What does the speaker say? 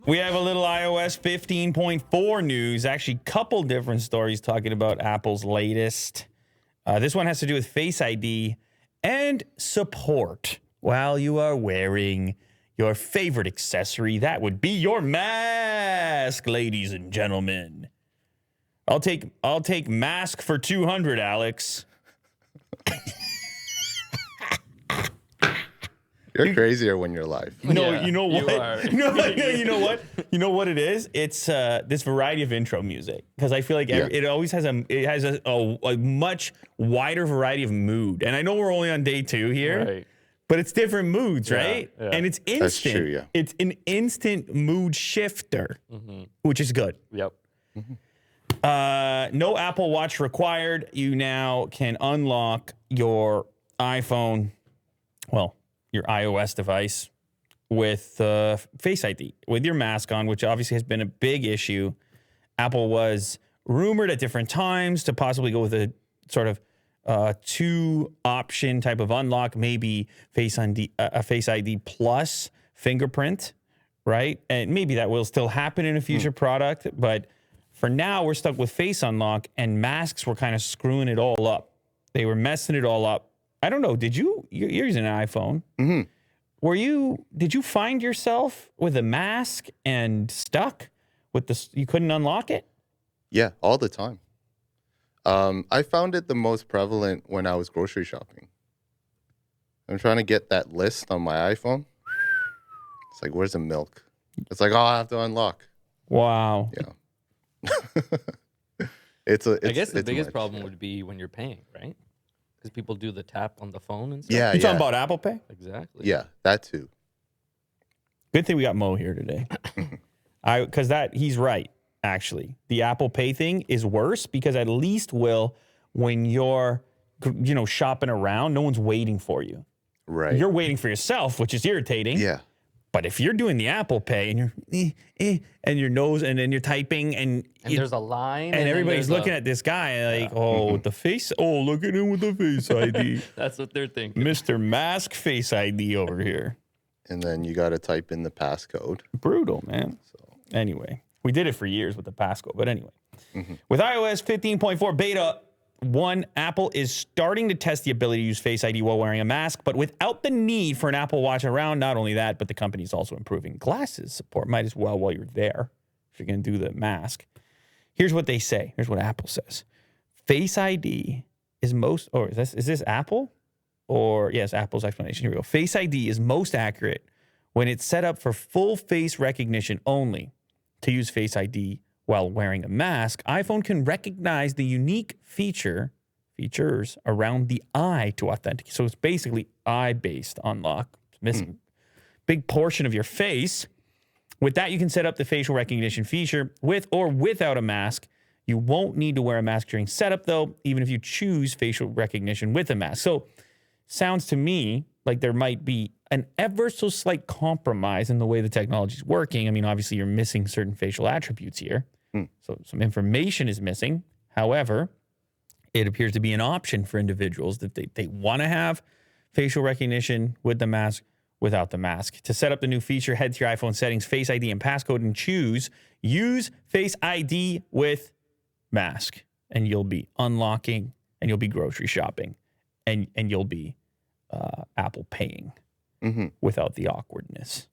We have a little iOS 15.4 news. Actually, couple different stories talking about Apple's latest. This one has to do with Face ID and support while you are wearing your favorite accessory. That would be your mask, ladies and gentlemen. I'll take mask for 200, Alex. You're crazier when you're live. No, Yeah, you know what? you are. No, you know what? You know what it is? It's this variety of intro music, because I feel like it always has a much wider variety of mood. And I know we're only on day 2 here, Right. but it's different moods, right? yeah. And it's instant. That's true, yeah. It's an instant mood shifter, which is good. Yep. No Apple Watch required. You now can unlock your iPhone, well, your iOS device with Face ID, with your mask on, which obviously has been a big issue. Apple was rumored at different times to possibly go with a sort of 2-option type of unlock, maybe Face ID plus fingerprint, right? And maybe that will still happen in a future product, but for now, we're stuck with Face Unlock, and masks were kind of screwing it all up. They were messing it all up. I don't know. You're using an iPhone. Mm-hmm. Did you find yourself with a mask and stuck with you couldn't unlock it? Yeah, all the time. I found it the most prevalent when I was grocery shopping. I'm trying to get that list on my iPhone. It's like, where's the milk? It's like, oh, I have to unlock. Wow. Yeah. I guess the biggest much, problem yeah. would be when you're paying, right? Because people do the tap on the phone and stuff. Yeah, You yeah. talking about Apple Pay? Exactly. Yeah, that too. Good thing we got Mo here today. Because he's right, actually. The Apple Pay thing is worse because at least when you're, shopping around, no one's waiting for you. Right. You're waiting for yourself, which is irritating. Yeah. But if you're doing the Apple Pay and you're and your nose and then you're typing and there's a line. and everybody's then looking at this guy like, with the face. Oh, look at him with the Face ID. That's what they're thinking. Mr. Mask Face ID over here. And then you got to type in the passcode. Brutal, man. So anyway, we did it for years with the passcode. But anyway, with iOS 15.4 beta 1, Apple is starting to test the ability to use Face ID while wearing a mask, but without the need for an Apple Watch around. Not only that, but the company's also improving glasses support. Might as well while you're there, if you're going to do the mask. Here's what they say. Here's what Apple says. Face ID is is this Apple? Or, yes, Apple's explanation. Here we go. Face ID is most accurate when it's set up for full face recognition only. To use Face ID while wearing a mask, iPhone can recognize the unique features around the eye to authenticate. So it's basically eye-based unlock. It's missing a big portion of your face. With that, you can set up the facial recognition feature with or without a mask. You won't need to wear a mask during setup, though, even if you choose facial recognition with a mask. So sounds to me like there might be an ever so slight compromise in the way the technology is working. I mean, obviously, you're missing certain facial attributes here. So some information is missing. However, it appears to be an option for individuals that they want to have facial recognition with the mask, without the mask. To set up the new feature, head to your iPhone settings, Face ID and passcode, and choose Use Face ID with Mask. And you'll be unlocking, and you'll be grocery shopping, and you'll be Apple paying without the awkwardness.